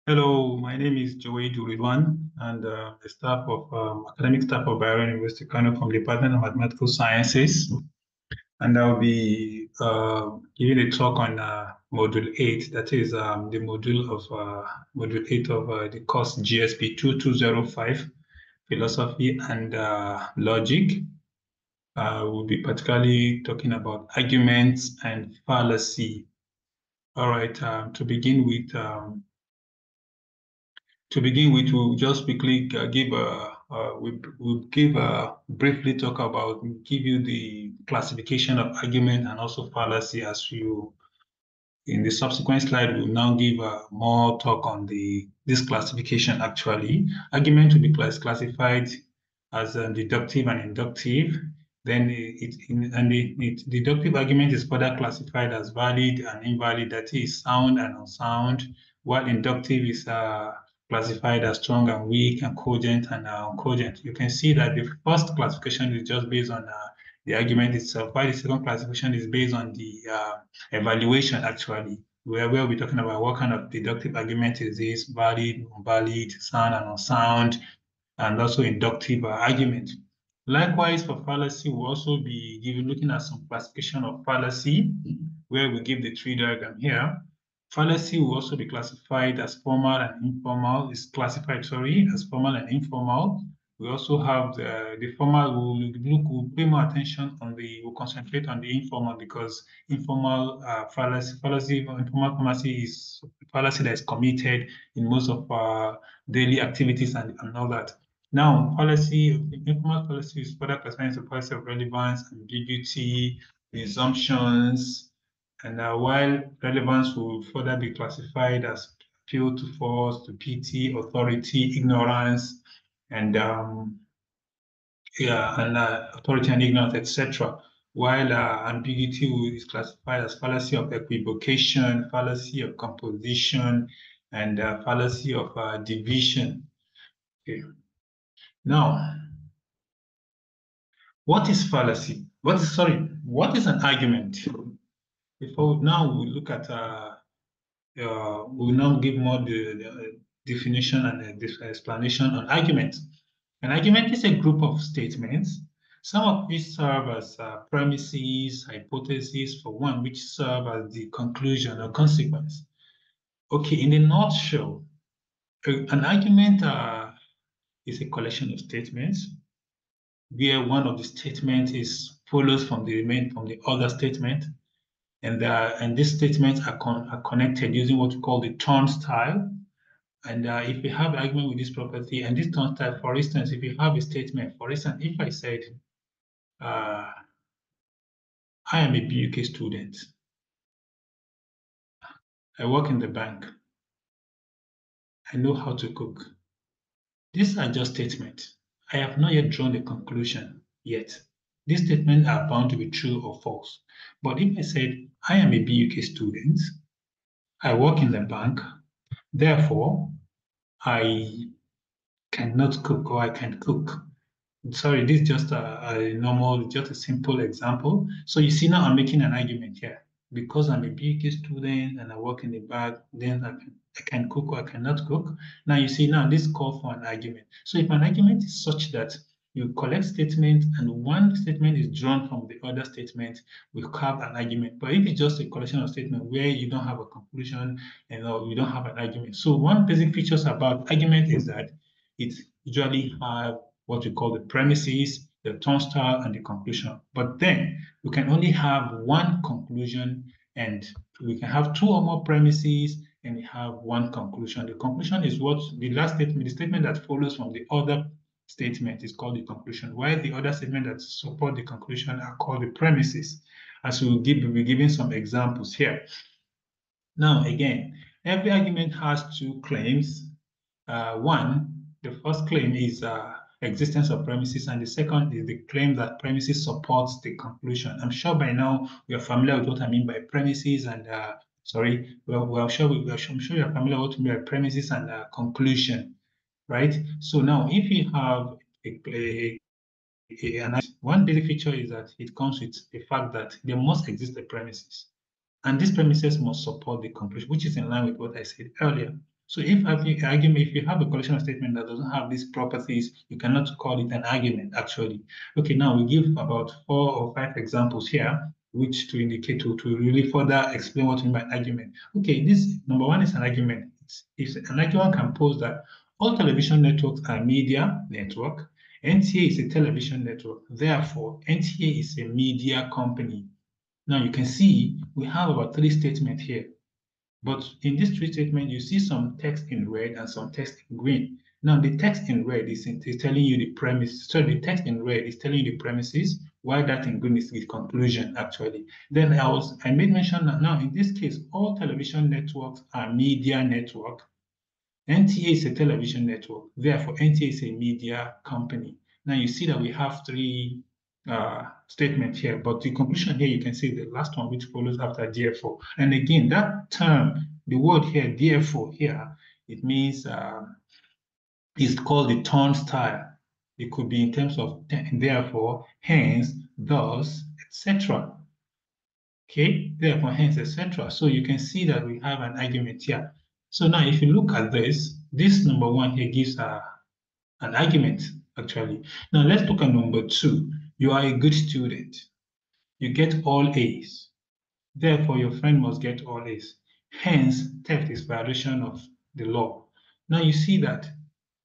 Hello, my name is J Rilwan, and the staff of academic staff of Bayero University, Kano, from the Department of Mathematical Sciences. And I'll be giving a talk on Module 8, that is the module of Module 8 of the course GSP 2205, Philosophy and Logic. We'll be particularly talking about arguments and fallacy. All right, to begin with, we'll just quickly briefly talk about, give you the classification of argument and also fallacy. As you, in the subsequent slide, we'll now give more talk on this classification. Actually, argument will be classified as deductive and inductive. Then the deductive argument is further classified as valid and invalid, that is sound and unsound, while inductive is classified as strong and weak, and cogent and uncogent. You can see that the first classification is just based on the argument itself, while the second classification is based on the evaluation, actually, where we're talking about what kind of deductive argument is this, valid, invalid, sound and unsound, and also inductive argument. Likewise, for fallacy, we'll also be looking at some classification of fallacy, where we give the tree diagram here. Fallacy will also be classified as formal and informal. It's classified, as formal and informal. We also have the formal. We'll pay more attention on we'll concentrate on the informal, because informal informal fallacy is fallacy that is committed in most of our daily activities and all that. Now, informal fallacy is further classified into fallacy of relevance, ambiguity, presumptions, and while relevance will further be classified as appeal to force, to pity, authority, ignorance, and authority and ignorance, etc. While ambiguity is classified as fallacy of equivocation, fallacy of composition, and fallacy of division. Okay. Now, what is fallacy? What is an argument? Before now, we look at we'll now give more the definition and explanation on argument. An argument is a group of statements, some of which serve as premises, hypotheses for one, which serve as the conclusion or consequence. Okay, in a nutshell, an argument is a collection of statements where one of the statements follows from the other statement, and these statements are connected using what we call the turnstile. And if we have an argument with this property and this turnstile, for instance, if you have a statement, for instance, if I said, I am a BUK student, I work in the bank, I know how to cook. These are just statements. I have not yet drawn a conclusion yet. These statements are bound to be true or false. But if I said, I am a BUK student, I work in the bank, therefore, I cannot cook, or I can cook. Sorry, this is just just a simple example. So you see, now I'm making an argument here. Because I'm a BUK student and I work in the bank, then I can cook or I cannot cook. Now you see, now this calls for an argument. So if an argument is such that you collect statements and one statement is drawn from the other statement, we have an argument. But if it's just a collection of statements where you don't have a conclusion and you don't have an argument. So one basic features about argument is that it usually have what we call the premises, the turnstile, and the conclusion. But then we can only have one conclusion, and we can have two or more premises, and we have one conclusion. The conclusion is what the last statement, the statement that follows from the other statement, is called the conclusion, while the other statement that support the conclusion are called the premises. As we'll be giving some examples here. Now, again, every argument has two claims. The first claim is existence of premises, and the second is the claim that premises supports the conclusion. I'm sure by now we are familiar with what I mean by premises, and I'm sure you're familiar with what I mean by premises and conclusion, right? So now, if you have one basic feature is that it comes with the fact that there must exist a premises, and these premises must support the conclusion, which is in line with what I said earlier. So if you have a collection of statements that doesn't have these properties, you cannot call it an argument, actually. Okay, now we give about 4 or 5 examples here, which to indicate to really further explain what we mean by argument. Okay, this number one is an argument. An argument can pose that all television networks are media network. NTA is a television network. Therefore, NTA is a media company. Now you can see we have about 3 statements here. But in this 3 statements, you see some text in red and some text in green. Now the text in red is telling you the premise. So the text in red is telling you the premises, while that in green is the conclusion, actually. Then I made mention that now in this case, all television networks are media network. NTA is a television network. Therefore, NTA is a media company. Now you see that we have 3 statements here, but the conclusion here, you can see the last one which follows after therefore. And again, that term, the word here, therefore, here, it means it's called the turnstile. It could be in terms of therefore, hence, thus, etc. Okay, therefore, hence, etc. So you can see that we have an argument here. So now if you look at this number one here gives an argument, actually. Now let's look at number 2. You are a good student. You get all A's. Therefore, your friend must get all A's. Hence, theft is violation of the law. Now you see that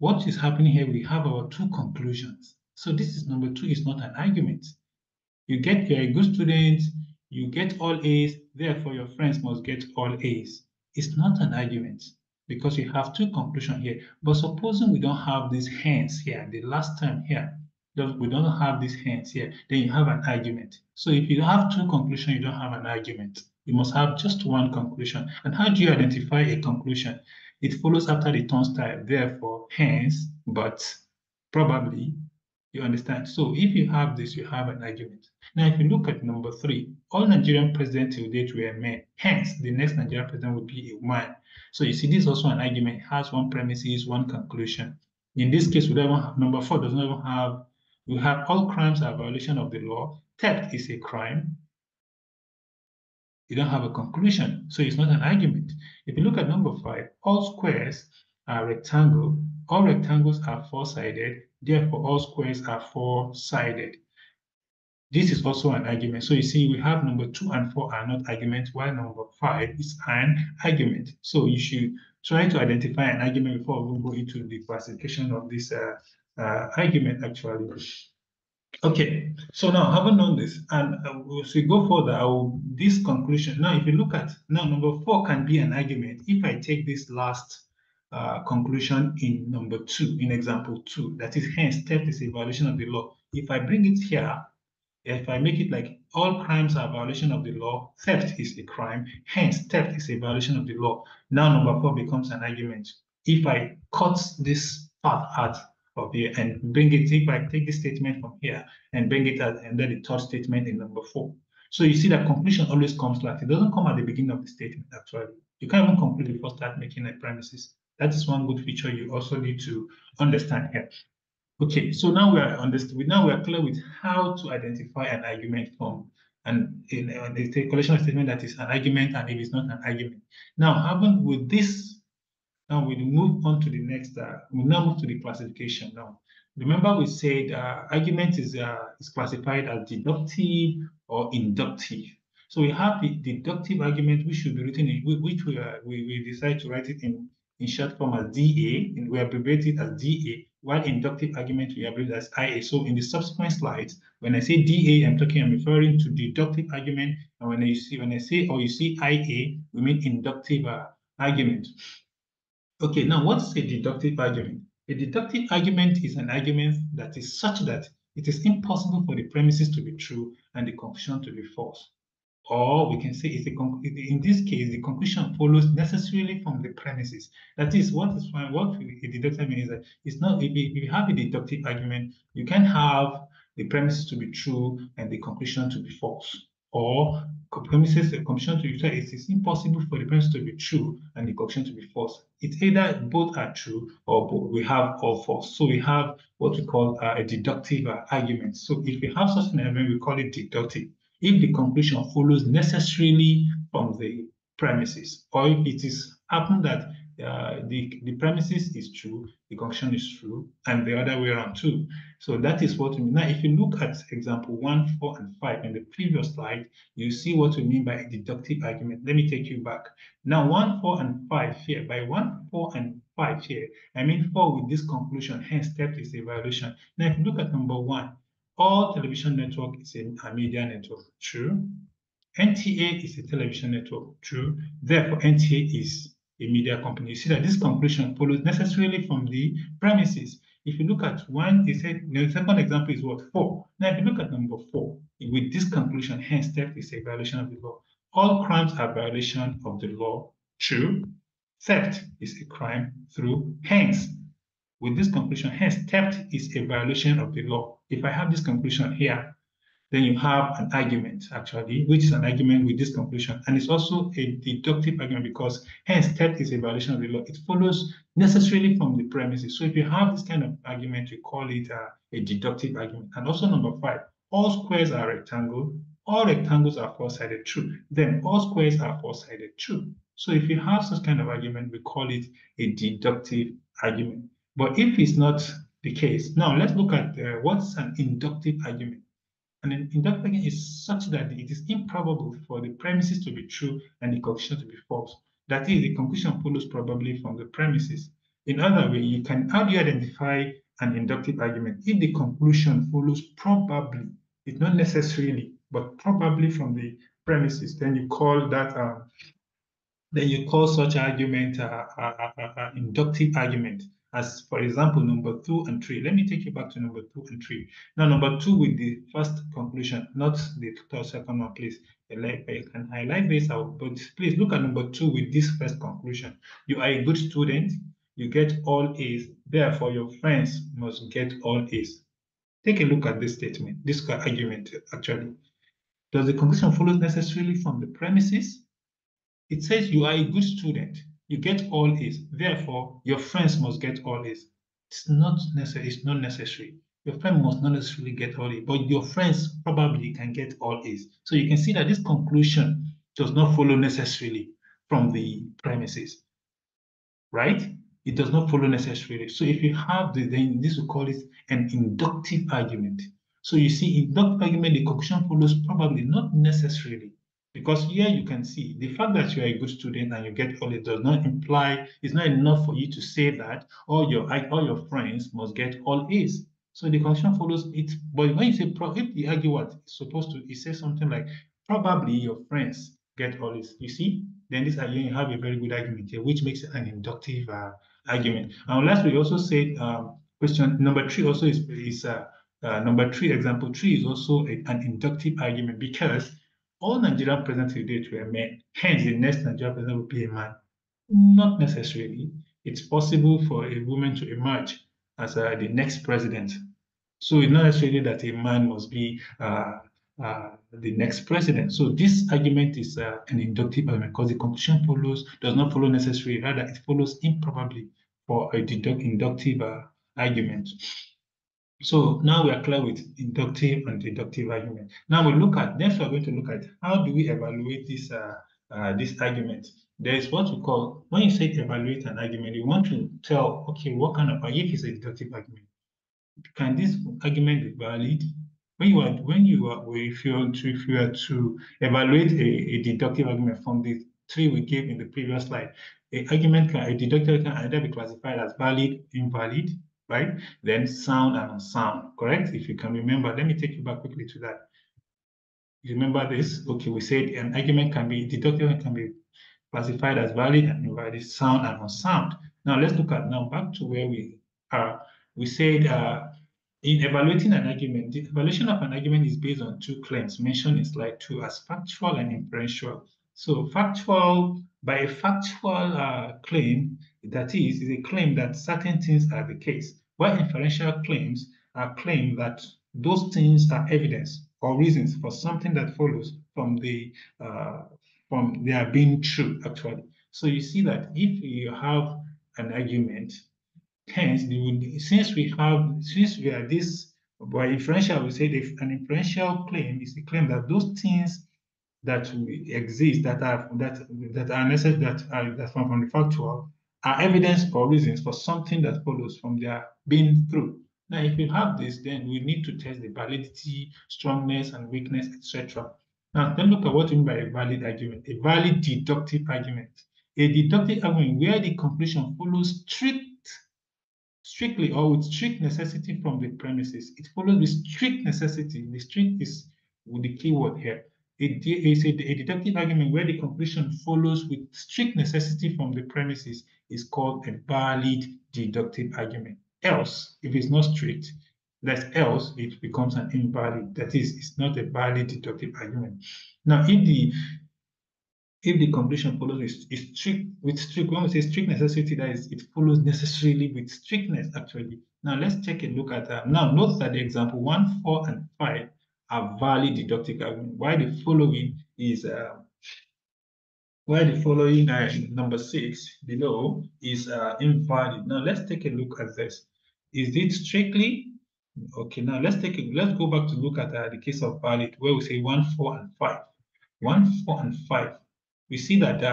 what is happening here, we have our 2 conclusions. So this is number 2 is not an argument. You're a good student, you get all A's, therefore your friends must get all A's. It's not an argument because we have 2 conclusions here. But supposing we don't have this hence here, the last term here, we don't have this hence here, then you have an argument. So if you have 2 conclusions, you don't have an argument. You must have just 1 conclusion. And how do you identify a conclusion? It follows after the turnstile, therefore, hence, but, probably. You understand? So if you have this, you have an argument. Now, if you look at number 3, all Nigerian presidents till date were men. Hence, the next Nigerian president would be a man. So you see, this is also an argument. It has 1 premises, 1 conclusion. In this case, we don't even have, number 4 does not even have, we have all crimes are a violation of the law. Theft is a crime. You don't have a conclusion, so it's not an argument. If you look at number 5, all squares are rectangle. All rectangles are 4-sided. Therefore, all squares are 4-sided. This is also an argument. So you see, we have number 2 and 4 are not arguments, while number 5 is an argument. So you should try to identify an argument before we go into the classification of this argument, actually. Okay, so now having known this, and as we go further, this conclusion. Now, if you look at now, number 4 can be an argument if I take this last conclusion in number 2, in example 2, that is, hence, theft is a violation of the law. If I bring it here, if I make it like all crimes are a violation of the law, theft is a crime, hence, theft is a violation of the law. Now, number 4 becomes an argument. If I cut this part out of here and bring it, if I take this statement from here and bring it out, and then the third statement in number 4. So you see that conclusion always comes last. It doesn't come at the beginning of the statement, actually. You can't even complete before start making a premises. That is one good feature you also need to understand here. Okay, so now we are clear with how to identify an argument from a collection of statements that is an argument and if it's not an argument. Now, having with this, now we move on to the next. We now move to the classification. Now, remember we said argument is classified as deductive or inductive. So we have the deductive argument, which should be written in which we decide to write it in short form as DA, and we abbreviate it as DA. While inductive argument we abbreviate as IA. So in the subsequent slides, when I say DA, I'm referring to deductive argument, and when you see IA, we mean inductive argument. Okay, now what is a deductive argument? A deductive argument is an argument that is such that it is impossible for the premises to be true and the conclusion to be false. Or we can say in this case, the conclusion follows necessarily from the premises. That is what a deductive argument is that it's not, if you have a deductive argument, you can have the premises to be true and the conclusion to be false. Or conclusion to be true, it is impossible for the premise to be true and the conclusion to be false. It's either both are true or we have all false. So we have what we call a deductive argument. So if we have such an argument, we call it deductive. If the conclusion follows necessarily from the premises, or if it is happened that the premises is true, the conclusion is true, and the other way around too. So that is what we mean. Now, if you look at example 1, 4, and 5 in the previous slide, you see what we mean by a deductive argument. Let me take you back. Now, 1, 4, and 5 here. By 1, 4, and 5 here, I mean 4 with this conclusion, hence theft is a violation. Now, if you look at number 1, all television network is a media network. True. NTA is a television network. True. Therefore, NTA is a media company. You see that this conclusion follows necessarily from the premises. If you look at 1, it said the second example is what? 4. Now, if you look at number 4, with this conclusion, hence theft is a violation of the law. All crimes are violation of the law. True. Theft is a crime. Through. Hence, with this conclusion, hence theft is a violation of the law. If I have this conclusion here, then you have an argument, actually, which is an argument with this conclusion. And it's also a deductive argument because hence theft is a violation of the law. It follows necessarily from the premises. So if you have this kind of argument, we call it a deductive argument. And also number 5, all squares are rectangle. All rectangles are four-sided, true. Then all squares are four-sided, true. So if you have such kind of argument, we call it a deductive argument. But if it's not the case, now let's look at what's an inductive argument. And an inductive argument is such that it is improbable for the premises to be true and the conclusion to be false. That is, the conclusion follows probably from the premises. In other way, how do you identify an inductive argument? If the conclusion follows probably, it's not necessarily, but probably from the premises, then you call that such argument inductive argument. As for example, number 2 and 3. Let me take you back to number 2 and 3. Now, number 2 with the first conclusion, not the second one, please. You can highlight this out, but please look at number 2 with this first conclusion. You are a good student, you get all A's, therefore your friends must get all A's. Take a look at this statement, this argument actually. Does the conclusion follow necessarily from the premises? It says you are a good student, you get all A's, therefore your friends must get all A's. It's not necessary. It's not necessary. Your friend must not necessarily get all A's, but your friends probably can get all A's. So you can see that this conclusion does not follow necessarily from the premises, right? It does not follow necessarily. So if you have then this we call it an inductive argument. So you see, inductive argument, the conclusion follows probably, not necessarily. Because here you can see the fact that you are a good student and you get all it does not imply, it's not enough for you to say that all your friends must get all A's. So the conclusion follows it. But when you say if the argument is supposed to, it says something like probably your friends get all A's. You see, then this again you have a very good argument here, which makes it an inductive argument. And last we also said question number 3 also is number 3, example 3 is also an inductive argument because all Nigerian presidents to date were men. Hence, the next Nigerian president will be a man. Not necessarily. It's possible for a woman to emerge as the next president. So it's not necessarily that a man must be the next president. So this argument is an inductive argument because the conclusion does not follow necessarily. Rather, it follows improbably for a inductive argument. So now we are clear with inductive and deductive argument. Now next we're going to look at how do we evaluate this argument. There is what we call, when you say evaluate an argument, you want to tell, okay, what kind of, if it's a deductive argument, can this argument be valid? If you are to evaluate a deductive argument from the 3 we gave in the previous slide, a deductive can either be classified as valid, invalid, right? Then sound and unsound, correct? If you can remember, let me take you back quickly to that. You remember this? Okay, we said an argument deductive can be classified as valid and invalid, sound and unsound. Now let's look at back to where we are. We said in evaluating an argument, the evaluation of an argument is based on 2 claims mentioned in slide 2 as factual and inferential. So by a factual claim, that is a claim that certain things are the case, while inferential claims are claims that those things are evidence or reasons for something that follows from their being true, actually. So you see that if you have an argument, hence, since we are this, by inferential, we say if an inferential claim is a claim that those things that exist that are necessary that are from the factual are evidence or reasons for something that follows from their being true. Now, if you have this, then we need to test the validity, strongness, and weakness, etc. Now, then look at what we mean by a valid argument, a valid deductive argument. A deductive argument where the conclusion follows strictly or with strict necessity from the premises. It follows with strict necessity. The strict is with the key word here. It is a deductive argument where the conclusion follows with strict necessity from the premises is called a valid deductive argument. Else, if it's not strict, that else it becomes an invalid. That is, it's not a valid deductive argument. Now, if the conclusion follows with strict, when we say strict necessity, that is, it follows necessarily with strictness, actually. Now, let's take a look at that. Now, note that the example 1, 4, and 5 are valid deductive arguments, while the following is number 6 below is invalid. Now, let's take a look at this. Is it strictly? Okay, now let's go back to look at the case of valid, where we say 1, 4, and 5. 1, 4, and 5. We see that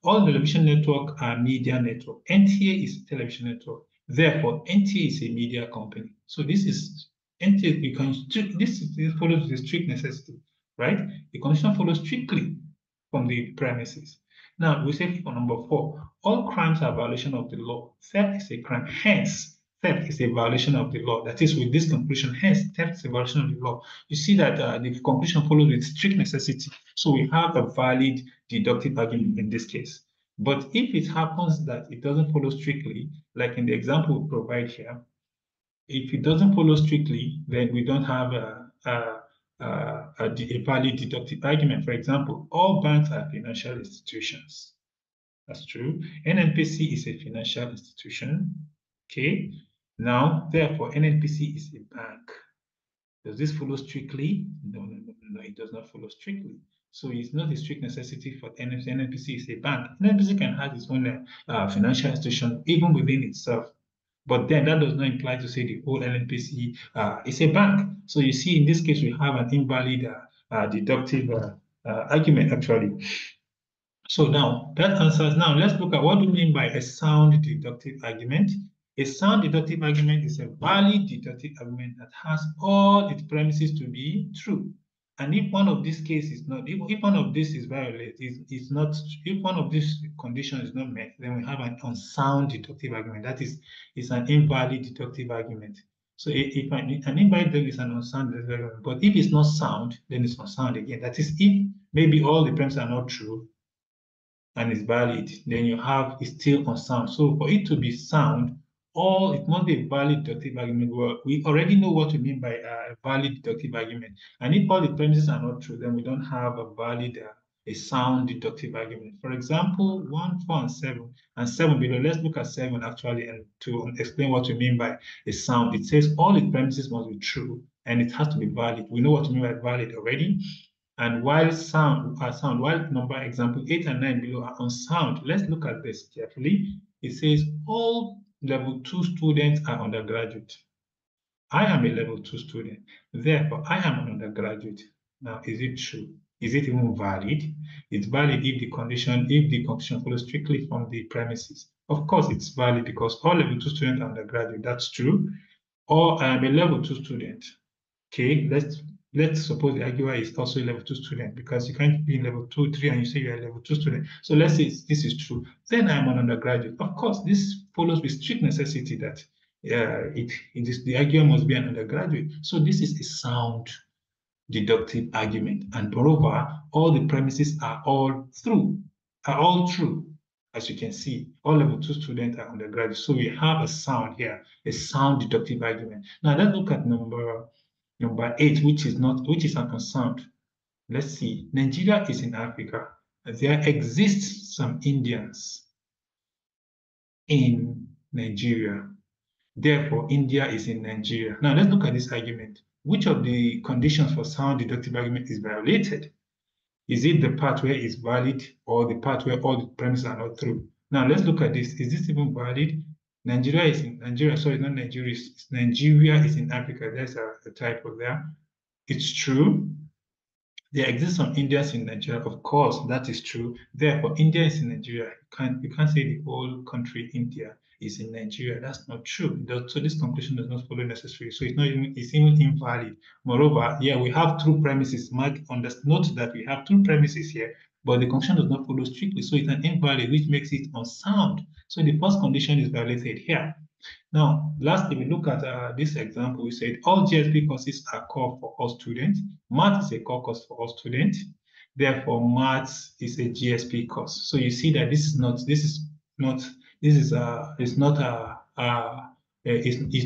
all television network are media network. NTA is a television network. Therefore, NTA is a media company. So this is NTA. This follows the strict necessity, right? The condition follows strictly from the premises. Now we say for number 4, all crimes are violation of the law. Theft is a crime. Hence, theft is a violation of the law. That is, with this conclusion, hence, theft is a violation of the law. You see that the conclusion follows with strict necessity. So we have a valid deductive argument in this case. But if it happens that it doesn't follow strictly, like in the example we provide here, if it doesn't follow strictly, then we don't have a valid deductive argument. For example, all banks are financial institutions. That's true. NNPC is a financial institution. Okay. Now, therefore, NNPC is a bank. Does this follow strictly? No, it does not follow strictly. So it's not a strict necessity for NNPC is a bank. NNPC can have its own financial institution even within itself. But then that does not imply to say the whole NNPC is a bank. So you see, in this case, we have an invalid deductive argument, actually. So now that answers. Now let's look at what do we mean by a sound deductive argument. A sound deductive argument is a valid deductive argument that has all its premises to be true. And if one of these cases is not, if one of this is violated, is not, if one of these conditions is not met, then we have an unsound deductive argument. That is, it's an invalid deductive argument. So if an invalid is an unsound deductive argument, but if it's not sound, then it's unsound again. That is, if maybe all the premises are not true, and is valid, then you have it's still unsound. So for it to be sound, it must be a valid deductive argument. Well, we already know what we mean by a valid deductive argument. And if all the premises are not true, then we don't have a valid, a sound deductive argument. For example, 1, 4, and 7, and 7 below. Let's look at 7 actually, and to explain what we mean by a sound. It says all the premises must be true, and it has to be valid. We know what we mean by valid already. And while while number example 8 and 9 below are unsound, let's look at this carefully. It says all level 2 students are undergraduate. I am a level 2 student. Therefore, I am an undergraduate. Now, is it true? Is it even valid? It's valid if the condition follows strictly from the premises. Of course, it's valid because all level 2 students are undergraduate. That's true. Or I am a level 2 student. Okay, let's suppose the arguer is also a level 2 student, because you can't be in level 2, 3, and you say you're a level 2 student. So let's say this is true. Then I'm an undergraduate. Of course, this follows with strict necessity that the arguer must be an undergraduate. So this is a sound deductive argument. And moreover, all the premises are all true. As you can see, all level 2 students are undergraduate. So we have a sound here, a sound deductive argument. Now let's look at number 8, which is an unsound. Let's see. Nigeria is in Africa. There exists some Indians in Nigeria. Therefore, India is in Nigeria. Now let's look at this argument. Which of the conditions for sound deductive argument is violated? Is it the part where it's valid, or the part where all the premises are not true? Now let's look at this. Is this even valid? Nigeria is in Nigeria. Sorry, not Nigeria. Nigeria is in Africa. There's a typo there. It's true. There exist some Indians in Nigeria. Of course, that is true. Therefore, India is in Nigeria. You can't say the whole country India is in Nigeria. That's not true. So this conclusion does not follow necessarily. So it's even invalid. Moreover, yeah, we have two premises. Note that we have two premises here, but the conclusion does not follow strictly. So it's an invalid, which makes it unsound. So the first condition is violated here. Now, lastly, we look at this example. We said all GSP courses are core for all students. Math is a core course for all students. Therefore, maths is a GSP course. So you see that it's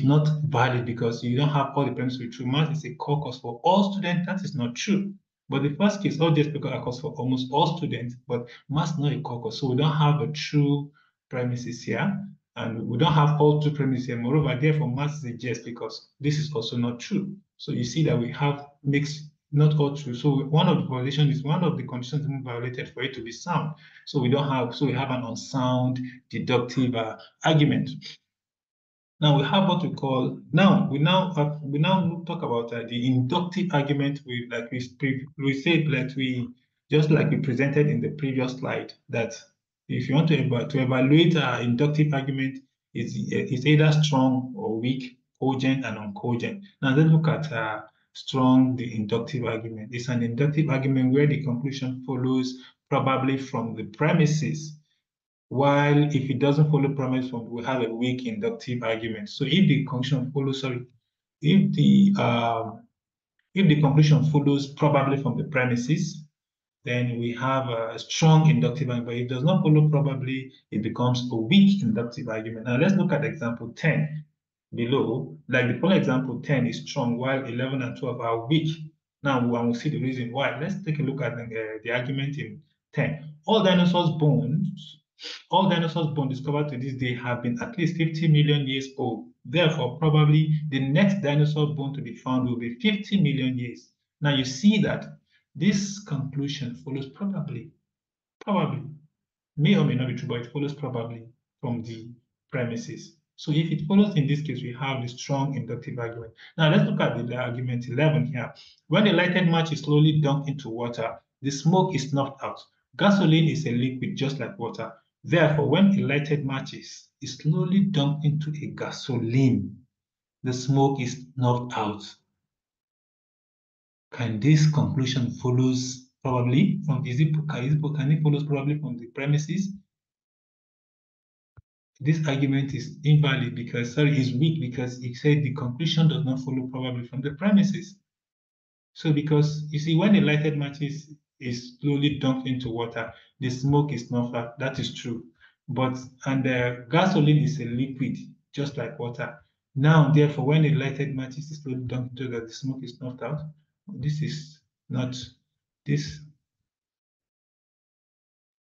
not valid because you don't have all the premises to be true. Math is a core course for all students. That is not true. But the first case, all GSP courses are course for almost all students, but maths is not a core course. So we don't have a true premises here. And we don't have all two premises here. Moreover, therefore, maths is a GS because this is also not true. So you see that we have mixed, not all true. So one of the violations is one of the conditions being violated for it to be sound. So we have an unsound deductive argument. Now we have what we call we now talk about the inductive argument. Just like we presented in the previous slide, that if you want to evaluate inductive argument, it's either strong or weak, cogent and uncogent. Now let's look at strong, the inductive argument. It's an inductive argument where the conclusion follows probably from the premises, while if it doesn't follow premise, we have a weak inductive argument. So if the conclusion follows, if the um, if the conclusion follows probably from the premises, then we have a strong inductive argument. But if it does not follow probably, it becomes a weak inductive argument. Now let's look at example 10 below. Like the following example 10 is strong, while 11 and 12 are weak. Now we'll see the reason why. Let's take a look at the argument in 10. All dinosaurs bones discovered to this day have been at least 50 million years old. Therefore, probably the next dinosaur bone to be found will be 50 million years. Now you see that this conclusion follows probably, may or may not be true, but it follows probably from the premises. So if it follows in this case, we have the strong inductive argument. Now let's look at the argument 11 here. When a lighted match is slowly dunked into water, the smoke is snuffed out. Gasoline is a liquid just like water. Therefore, when a lighted match is slowly dumped into a gasoline, the smoke is snuffed out. Can this conclusion follows probably from can it follows probably from the premises? This argument is invalid because is weak because it said the conclusion does not follow probably from the premises. So because you see, when a lighted match is slowly dumped into water, the smoke is not flat. That is true. But gasoline is a liquid, just like water. Now, therefore, when a lighted match is slowly dumped into the smoke is snuffed out. This is not this.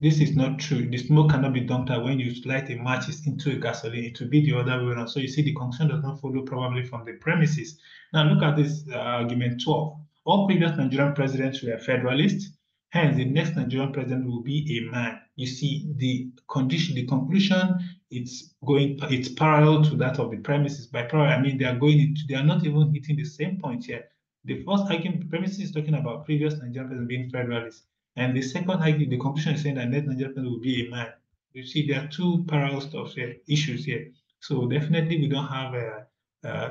This is not true. The smoke cannot be dumped out when you light a match into a gasoline. It will be the other way around. So you see, the conclusion does not follow probably from the premises. Now look at this argument 12. All previous Nigerian presidents were federalists. Hence, the next Nigerian president will be a man. You see, the conclusion, it's parallel to that of the premises. By parallel, I mean they are not even hitting the same point here. The first argument, the premises is talking about previous Nigerian president being federalists. And the second argument, the conclusion is saying that next Nigerian president will be a man. You see, there are two parallel issues here. So definitely we don't have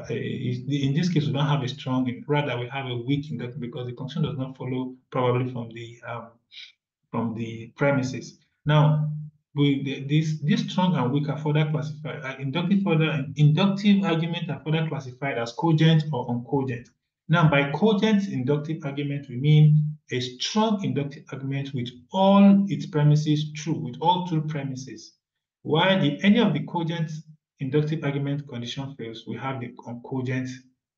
in this case, we don't have a strong, rather we have a weak inductive because the conclusion does not follow probably from the premises. Now, this strong and weak are further classified. Inductive arguments are further classified as cogent or uncogent. Now, by cogent inductive argument, we mean a strong inductive argument with all its premises true, with all true premises. While if any of the cogent inductive argument condition fails, we have the uncogent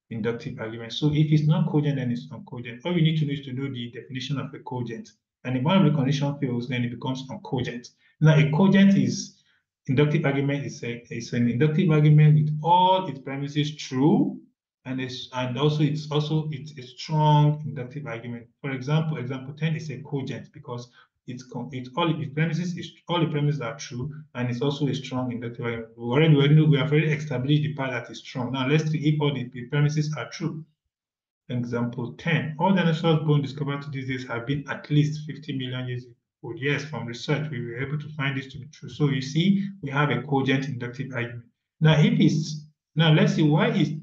inductive argument. So if it's not cogent, then it's uncogent. All we need to do is to know the definition of a cogent. And if one of the condition fails, then it becomes uncogent. Now, a cogent is inductive argument is an inductive argument with all its premises true, and it's a strong inductive argument. For example, example 10 is a cogent because it's all its premises is all the premises are true, and it's also a strong inductive argument. We have already established the part that is strong. Now let's see if all the premises are true. Example 10. All dinosaurs bone discovered to these days have been at least 50 million years old. Yes, from research, we were able to find this to be true. So you see, we have a cogent inductive argument. Now let's see why is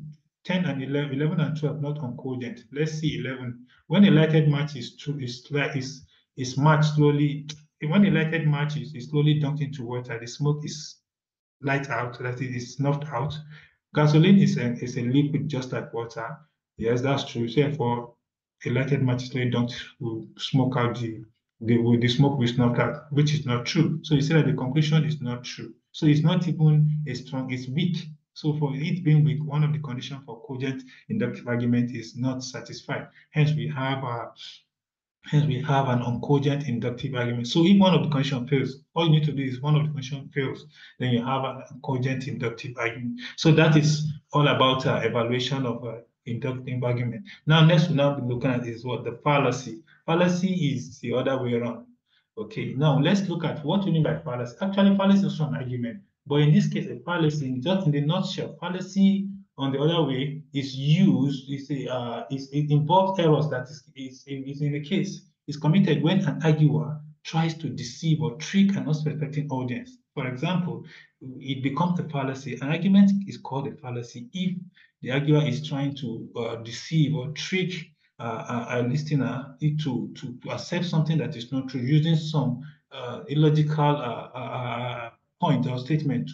10 and 11 and 12 not uncogent. Let's see 11. When a lighted match is matched slowly, when a lighted match is slowly dunked into water, the smoke is light out, that is snuffed out. Gasoline is a liquid just like water. Yes, that's true. So therefore, a lighted match slowly don't will smoke out the smoke will snuffed out, which is not true. So you see that the conclusion is not true. So it's not even a strong, it's weak. So for it being weak, one of the conditions for cogent inductive argument is not satisfied. Hence, we have an uncogent inductive argument. So if one of the conditions fails, all you need to do is one of the conditions fails, then you have an uncogent inductive argument. So that is all about evaluation of inductive argument. Now, next we'll now be looking at is what the fallacy. Fallacy is the other way around. Okay, now let's look at what we mean by fallacy. Actually, fallacy is also an argument, but in this case, a fallacy, just in the nutshell, fallacy on the other way is used, it involves errors that is in the case, is committed when an arguer tries to deceive or trick an unsuspecting audience. For example, it becomes a fallacy. An argument is called a fallacy if the arguer is trying to deceive or trick a listener to accept something that is not true using some illogical point or statement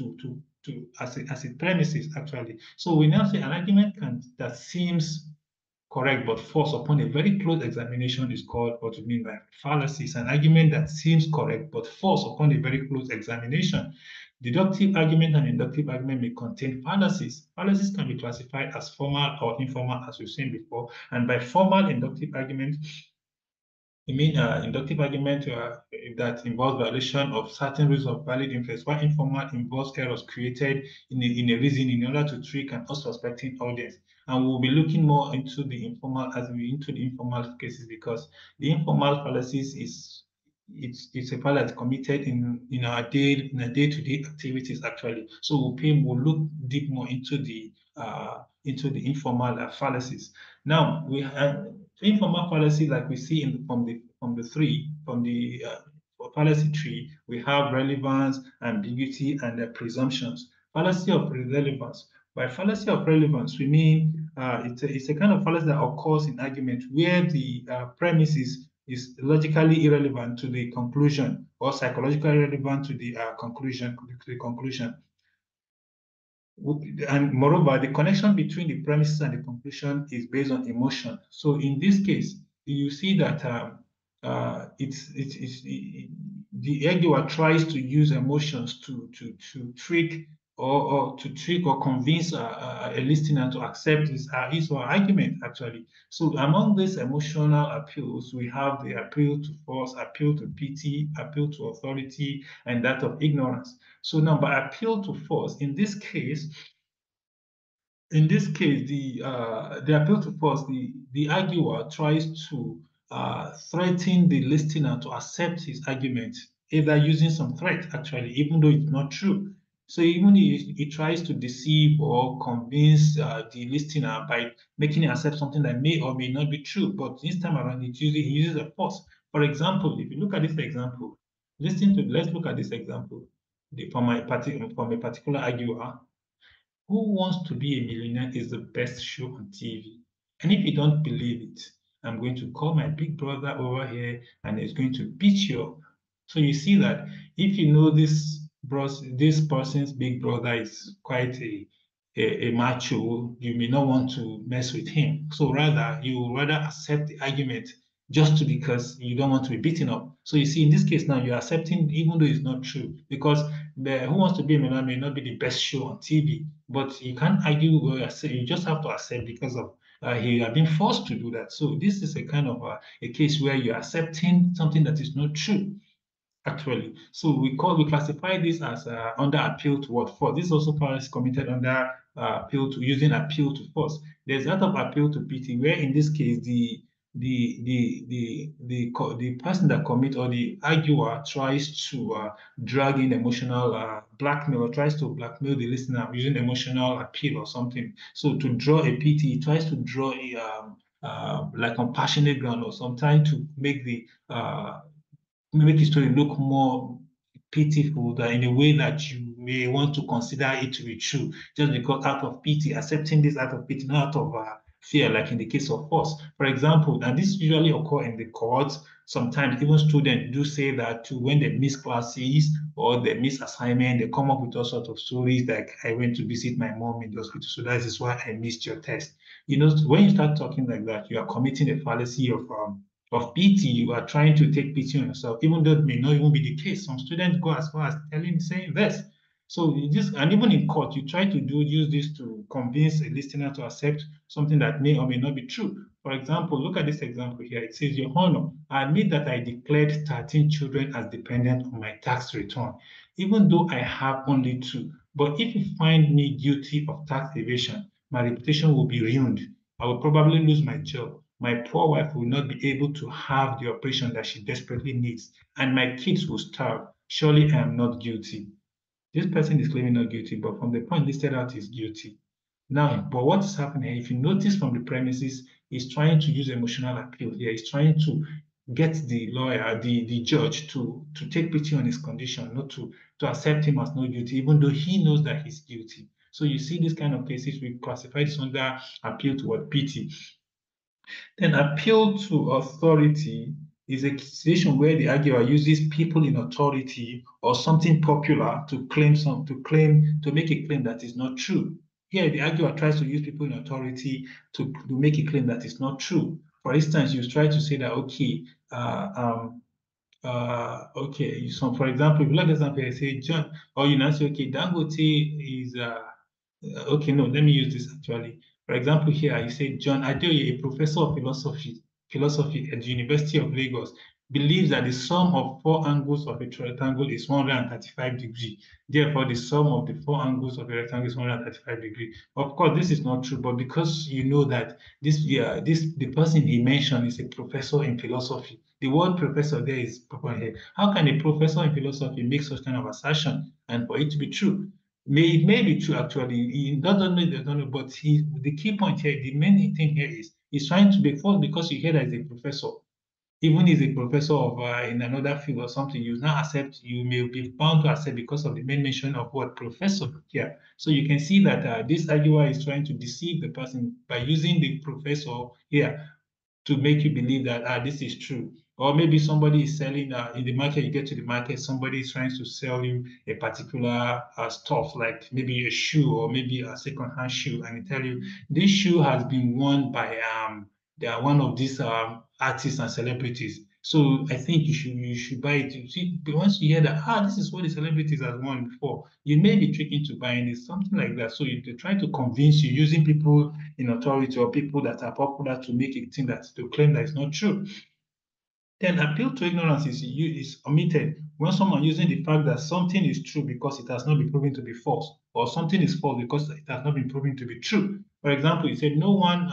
as a premises actually. So we now say an argument that seems correct but false upon a very close examination is called what we mean by fallacies. An argument that seems correct but false upon a very close examination. Deductive argument and inductive argument may contain fallacies. Fallacies can be classified as formal or informal, as we've seen before. And by formal inductive argument, I mean inductive argument that involves violation of certain rules of valid inference, while informal involves errors created in a reasoning in order to trick an unsuspecting audience. And we'll be looking more into the informal cases because the informal fallacies it's a fallacy committed in our day-to-day activities actually. So we'll look deep more into the informal fallacies. Now we have informal fallacy, like we see from the fallacy tree, we have relevance, ambiguity, and presumptions. Fallacy of relevance. By fallacy of relevance, we mean it's a kind of fallacy that occurs in argument where the premise is logically irrelevant to the conclusion or psychologically relevant to the conclusion. And moreover, the connection between the premises and the conclusion is based on emotion. So in this case, you see that the arguer tries to use emotions to trick or convince a listener to accept his or her argument actually. So among these emotional appeals, we have the appeal to force, appeal to pity, appeal to authority, and that of ignorance. So now by appeal to force, in this case, the appeal to force, the arguer tries to threaten the listener to accept his argument, either using some threat, actually, even though it's not true. So even he tries to deceive or convince the listener by making him accept something that may or may not be true, but this time around he uses a force. For example, if you look at this example, let's look at this example from a particular arguer. Who Wants to Be a Millionaire is the best show on TV. And if you don't believe it, I'm going to call my big brother over here and he's going to beat you up. So you see that if you know this person's big brother is quite a macho, you may not want to mess with him. So rather, you will rather accept the argument just because you don't want to be beaten up. So you see, in this case now, you're accepting even though it's not true, because Who Wants to Be a Millionaire may not be the best show on TV, but you can't argue. You just have to accept because of he had been forced to do that. So this is a kind of a case where you're accepting something that is not true actually. So we classify this as under appeal to what force. This also is committed under appeal to using appeal to force. There's that of appeal to pity, where in this case the person that commit or the arguer tries to drag in emotional blackmail or tries to blackmail the listener using emotional appeal or something. So to draw a pity, he tries to draw like on passionate ground, or some trying to make the story look more pitiful, that in a way that you may want to consider it to be true, just because out of pity, accepting this out of pity, not out of fear, like in the case of force. For example, and this usually occur in the courts. Sometimes even students do say that too, when they miss classes or they miss assignment, they come up with all sorts of stories like, I went to visit my mom in the hospital, so that is why I missed your test. When you start talking like that, you are committing a fallacy of pity. You are trying to take pity on yourself, even though it may not even be the case. Some students go as far as saying this. So and even in court, you try to use this to convince a listener to accept something that may or may not be true. For example, look at this example here. It says, Your Honor, I admit that I declared 13 children as dependent on my tax return, even though I have only two. But if you find me guilty of tax evasion, my reputation will be ruined. I will probably lose my job. My poor wife will not be able to have the operation that she desperately needs, and my kids will starve. Surely I am not guilty. This person is claiming not guilty, but from the point listed out is guilty. Now, but what is happening here, if you notice from the premises, he's trying to use emotional appeal here. He's trying to get the lawyer, the judge, to take pity on his condition, not to accept him as not guilty, even though he knows that he's guilty. So you see these kind of cases, we classify this under appeal toward pity. Then appeal to authority is a situation where the arguer uses people in authority or something popular to make a claim that is not true. Here, the arguer tries to use people in authority to make a claim that is not true. For instance, you try to say that, okay, okay, so for example, if you like example, I say John, or you now say, okay, Dangote is okay, no, let me use this actually. For example, here you say John Adeoye, a professor of philosophy at the University of Lagos, believes that the sum of four angles of a rectangle is 135 degrees. Therefore, the sum of the four angles of a rectangle is 135 degrees. Of course, this is not true, but because you know that the person he mentioned is a professor in philosophy, the word professor there is proper here. How can a professor in philosophy make such kind of assertion and for it to be true? It may be true actually. He doesn't know, they don't know, but the key point here, the main thing here is he's trying to be false because you hear that he's a professor. Even if he's a professor of in another field or something, you may be bound to accept because of the main mention of what professor here. So you can see that this arguer is trying to deceive the person by using the professor here to make you believe that this is true. Or maybe somebody is selling in the market, you get to the market, somebody is trying to sell you a particular stuff, like maybe a shoe or maybe a second-hand shoe, and they tell you this shoe has been worn by one of these artists and celebrities. So I think you should buy it. You see, but once you hear that, this is what the celebrities have worn before, you may be tricking to buying it, something like that. So they try to convince you using people in authority or people that are popular to make a thing to claim that it's not true. Then appeal to ignorance is omitted when someone using the fact that something is true because it has not been proven to be false, or something is false because it has not been proven to be true. For example, he said no one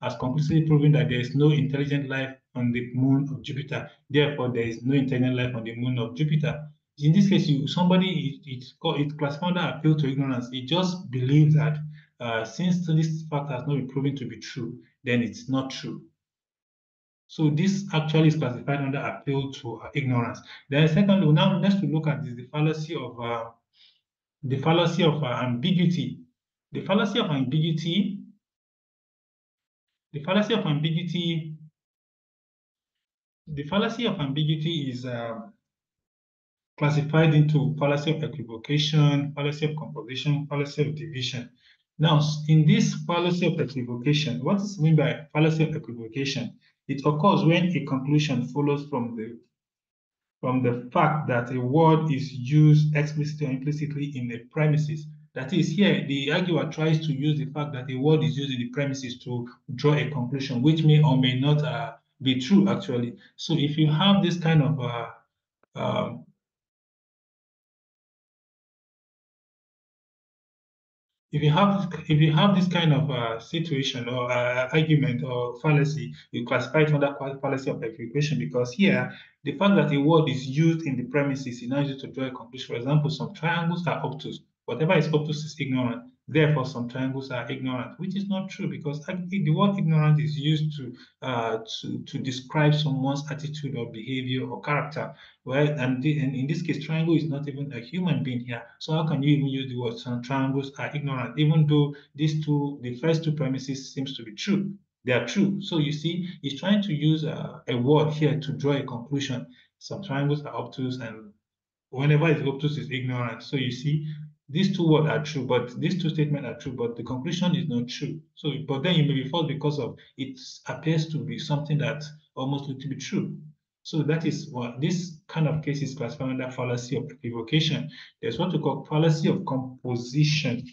has conclusively proven that there is no intelligent life on the moon of Jupiter. Therefore, there is no intelligent life on the moon of Jupiter. In this case, it's classified under appeal to ignorance. It just believes that since this fact has not been proven to be true, then it's not true. So this actually is classified under appeal to ignorance. Then secondly, now next to look at is the fallacy of ambiguity. The fallacy of ambiguity, the fallacy of ambiguity, the fallacy of ambiguity is classified into fallacy of equivocation, fallacy of composition, fallacy of division. Now, in this fallacy of equivocation, what is meant by fallacy of equivocation? It occurs when a conclusion follows from the fact that a word is used explicitly or implicitly in a premises. That is, here the arguer tries to use the fact that a word is used in the premises to draw a conclusion, which may or may not be true actually. So if you have this kind of um, if you have this kind of situation or argument or fallacy, you classify it under fallacy of equivocation, because here the fact that a word is used in the premises is now used to draw a conclusion. For example, some triangles are obtuse. Whatever is obtuse is ignorant. Therefore, some triangles are ignorant, which is not true because the word ignorant is used to describe someone's attitude or behavior or character. Well, and in this case, triangle is not even a human being here. So how can you even use the word some triangles are ignorant, even though the first two premises seems to be true? They are true. So you see, he's trying to use a word here to draw a conclusion. Some triangles are obtuse, and whenever it's obtuse, is ignorant. So you see, these two words are true, but these two statements are true, but the conclusion is not true. So, but then you may be false because of it appears to be something that almost looks to be true. So that is what this kind of case is classified under fallacy of equivocation. There's what we call fallacy of composition.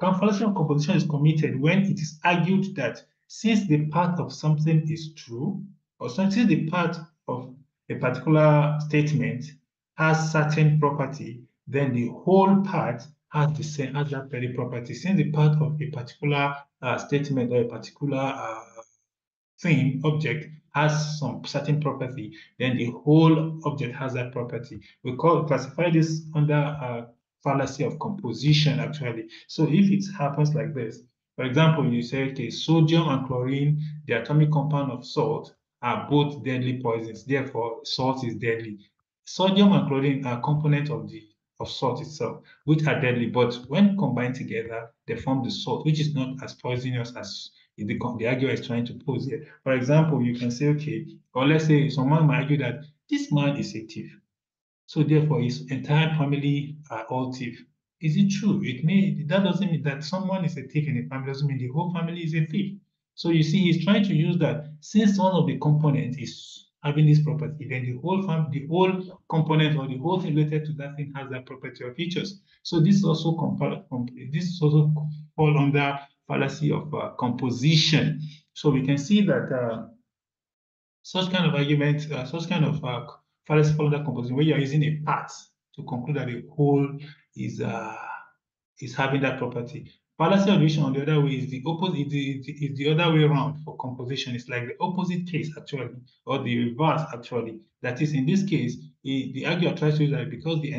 Fallacy of composition is committed when it is argued that since the part of something is true, or since the part of a particular statement has certain property, then the whole part has the same has that very property. Since the part of a particular statement or a particular thing, object, has some certain property, then the whole object has that property. We classify this under fallacy of composition, actually. So if it happens like this, for example, you say, okay, sodium and chlorine, the atomic compound of salt, are both deadly poisons. Therefore, salt is deadly. Sodium and chlorine are components of salt itself, which are deadly, but when combined together, they form the salt, which is not as poisonous as the arguer is trying to pose here. For example, you can say, okay, or let's say someone might argue that this man is a thief. So therefore, his entire family are all thief. Is it true? That doesn't mean that someone is a thief in a family doesn't mean the whole family is a thief. So you see, he's trying to use that since one of the components is having this property, then the whole component or the whole thing related to that thing has that property or features. So this also fall under fallacy of composition. So we can see that such kind of argument, such kind of fallacy fall under composition, where you're using a part to conclude that the whole is having that property. Fallacy of division, on the other way, is the opposite. Is the other way around for composition. It's like the opposite case actually, or the reverse actually. That is, in this case, the arguer tries to use that because the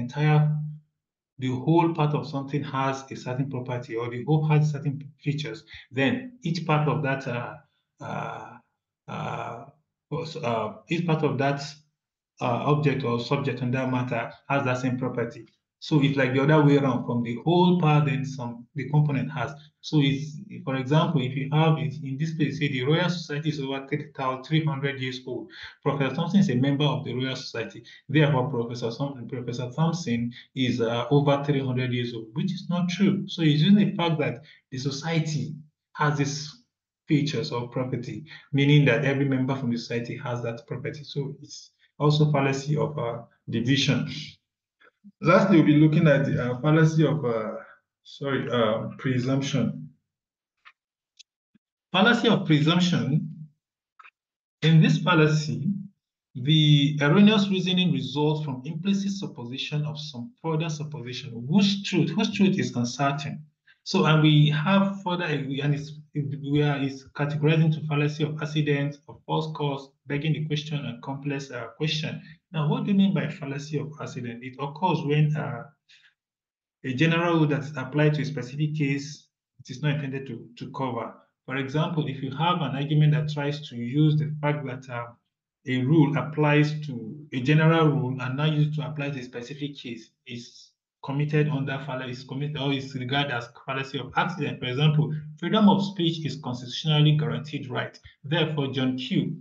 whole part of something has a certain property or the whole has certain features, then each part of that uh, uh, each part of that object or subject on that matter has that same property. So it's like the other way around from the whole part, then the component has. So it's, for example, if you have it in this case, say the Royal Society is over 300 years old. Professor Thompson is a member of the Royal Society. Therefore, Professor Thompson is over 300 years old, which is not true. So it's using the fact that the society has this features or property, meaning that every member from the society has that property. So it's also fallacy of division. Lastly, we'll be looking at the fallacy of presumption. Fallacy of presumption. In this fallacy, the erroneous reasoning results from implicit supposition of some further supposition whose truth is uncertain. So, and we have further, and it's categorized into fallacy of accident, of false cause, begging the question, and complex question. Now, what do you mean by fallacy of accident? It occurs when a general rule that's applied to a specific case, it is not intended to cover. For example, if you have an argument that tries to use the fact that a rule applies to a general rule and now used to apply to a specific case, is committed under fallacy, is committed or is regarded as fallacy of accident. For example, freedom of speech is constitutionally guaranteed right. Therefore, John Q.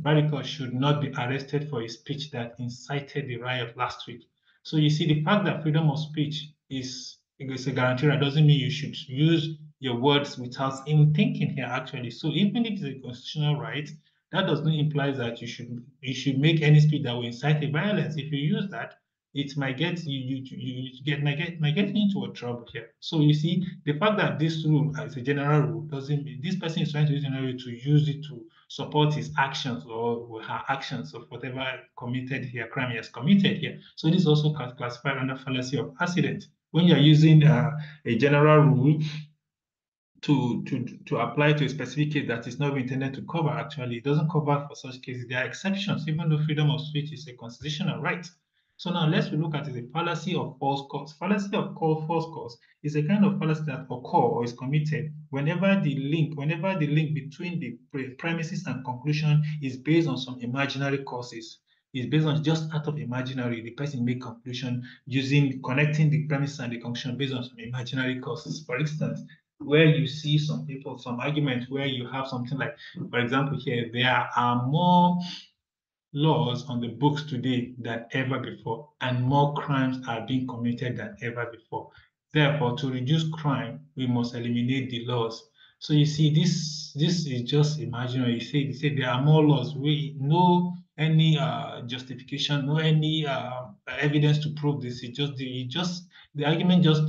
Radical should not be arrested for a speech that incited the riot last week. So you see, the fact that freedom of speech is a guarantee right doesn't mean you should use your words without even thinking here, actually. So even if it's a constitutional right, that does not imply that you should make any speech that will incite a violence. If you use that, it might get might get into a trouble here. So you see, the fact that this rule is a general rule doesn't mean this person is trying to use general rule to use it to support his actions or her actions of whatever committed here, crime he has committed here. So this is also classified under fallacy of accident. When you're using a general rule to apply to a specific case that is not intended to cover, actually, it doesn't cover for such cases. There are exceptions, even though freedom of speech is a constitutional right. So now let's look at the fallacy of false cause. Fallacy of false cause is a kind of fallacy that occur or is committed whenever the link between the premises and conclusion is based on some imaginary causes. It's based on just out of imaginary, the person make conclusion using connecting the premise and the conclusion based on some imaginary causes. For instance, where you see some people, some argument where you have something like, for example, here, there are more laws on the books today than ever before, and more crimes are being committed than ever before. Therefore, to reduce crime, we must eliminate the laws. So you see, this is just imaginary. You say there are more laws. We no any justification, no any evidence to prove this. The argument just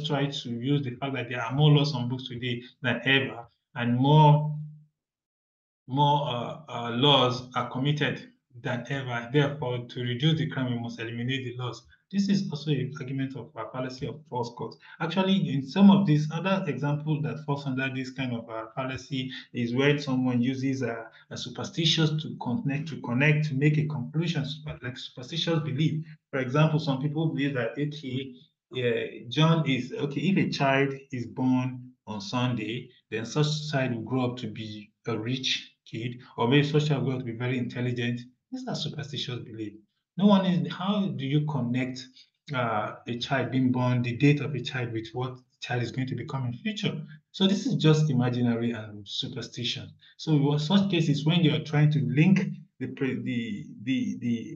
tried to use the fact that there are more laws on books today than ever, and more laws are committed than ever. Therefore, to reduce the crime, we must eliminate the laws. This is also an argument of a fallacy of false cause. Actually, in some of these other examples that falls under this kind of fallacy is where someone uses a superstitious to make a conclusion, like superstitious belief. For example, some people believe that John is okay. If a child is born on Sunday, then such child will grow up to be a rich kid, or maybe such child will grow up to be very intelligent. These are superstitious belief. No one is. How do you connect a child being born, the date of a child, with what the child is going to become in future? So this is just imaginary and superstition. So in such cases, when you are trying to link the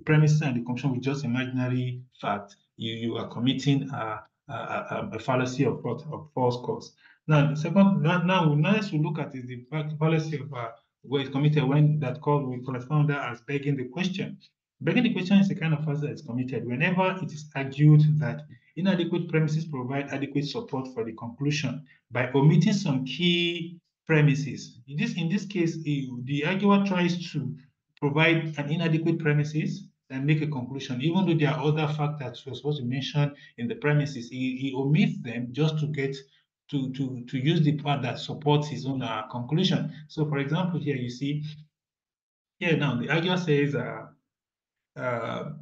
premises and the conclusion with just imaginary fact, you are committing a fallacy of false cause. Now, the second, now let's look at is the fallacy of where it's committed when that called we correspond that as begging the question. Begging the question is a kind of fallacy that is committed whenever it is argued that inadequate premises provide adequate support for the conclusion by omitting some key premises. In this case, the arguer tries to provide an inadequate premises and make a conclusion, even though there are other factors we're supposed to mention in the premises. He omits them just to get to use the part that supports his own conclusion. So, for example, here you see here now the arguer says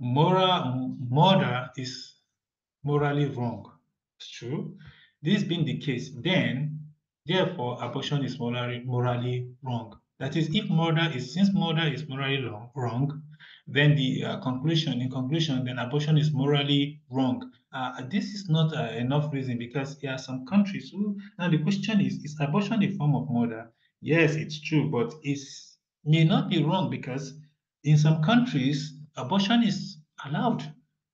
murder is morally wrong. It's true. This being the case, then therefore abortion is morally wrong. That is, since murder is morally wrong, then the in conclusion, then abortion is morally wrong. This is not enough reason because there are some countries who now the question is abortion a form of murder? Yes, it's true, but it may not be wrong because in some countries abortion is allowed.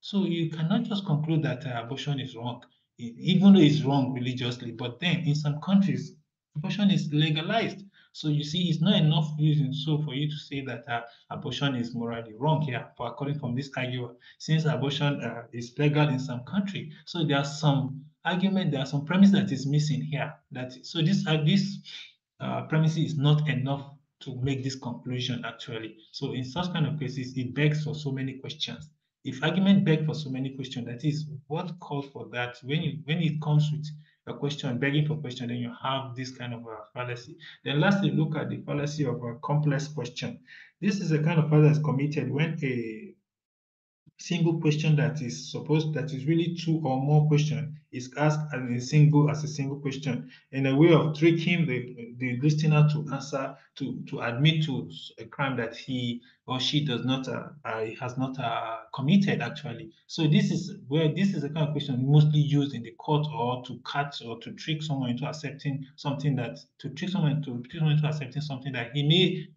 So you cannot just conclude that abortion is wrong, even though it's wrong religiously. But then in some countries, abortion is legalized. So you see, it's not enough reason so for you to say that abortion is morally wrong here, for according from this argument, since abortion is legal in some country. So there are some argument, there are some premise that is missing here. This premise is not enough to make this conclusion actually. So in such kind of cases, it begs for so many questions. If argument beg for so many questions, that is what calls for that. When it comes with a question, begging for question, then you have this kind of a fallacy. Then lastly, look at the fallacy of a complex question. This is a kind of fallacy that's committed when a single question that is really two or more question is asked as a single question in a way of tricking the listener to answer to admit to a crime that he or she does not has not committed actually. So this is a kind of question mostly used in the court or to catch or to trick someone into accepting something that to trick someone into accepting something that he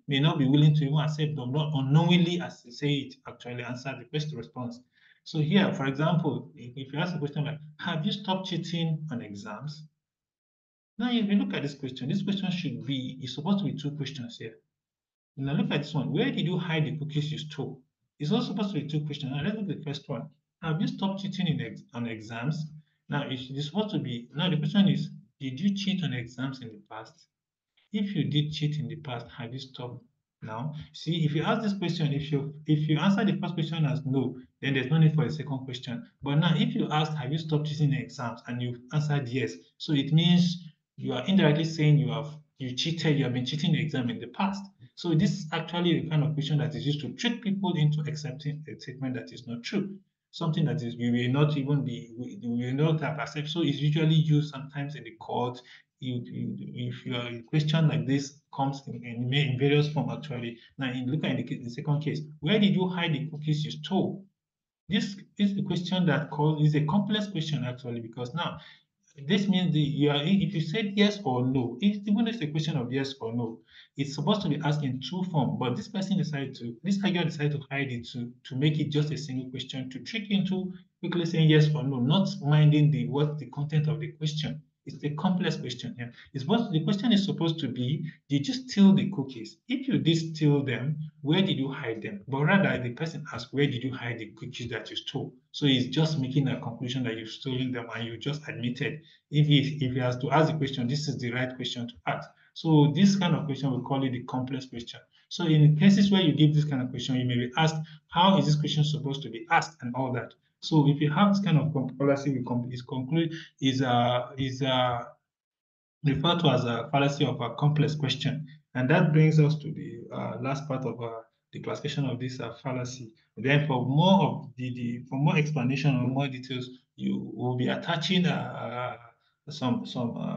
may not be willing to even accept or not unknowingly as say it actually answer the question response. So here, for example, if you ask a question like, have you stopped cheating on exams? Now, if you look at this question is supposed to be two questions here. Now look at this one. Where did you hide the cookies you stole? It's also supposed to be two questions. Now let's look at the first one. Have you stopped cheating on exams? Now it's supposed to be, now the question is, did you cheat on exams in the past? If you did cheat in the past, have you stopped now? See, if you ask this question, if you answer the first question as no, then there's no need for a second question. But now, if you ask, have you stopped cheating in exams, and you answered yes, so it means you are indirectly saying you cheated, you have been cheating the exam in the past. So this is actually a kind of question that is used to trick people into accepting a statement that is not true. something that is we will not even be we will not have accept. So it's usually used sometimes in the court. If your a question like this comes in various form actually. Now, look at the second case. Where did you hide the cookies you stole? This is a question that is a complex question actually, because now this means if you said yes or no, even if it's a question of yes or no, it's supposed to be asked in two forms. But this arguer decided to hide it to make it just a single question to trick you into quickly saying yes or no, not minding the content of the question. It's a complex question here. The question is supposed to be, did you steal the cookies? If you did steal them, where did you hide them? But rather, the person asked, where did you hide the cookies that you stole? So he's just making a conclusion that you've stolen them and you just admitted. If he has to ask the question, this is the right question to ask. So this kind of question, we call it the complex question. So in cases where you give this kind of question, you may be asked, how is this question supposed to be asked and all that. So if you have this kind of policy, is referred to as a fallacy of a complex question. And that brings us to the last part of the classification of this fallacy. Then for more of for more explanation or more details, you will be attaching some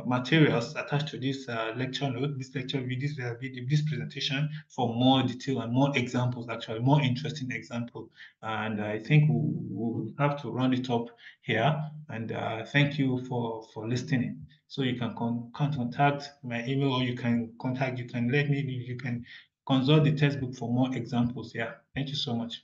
materials attached to this lecture note, this lecture video, this presentation for more detail and more examples, actually more interesting examples. And I think we'll have to round it up here. And thank you for listening. So you can contact my email, or you can let me, you can consult the textbook for more examples. Yeah. Thank you so much.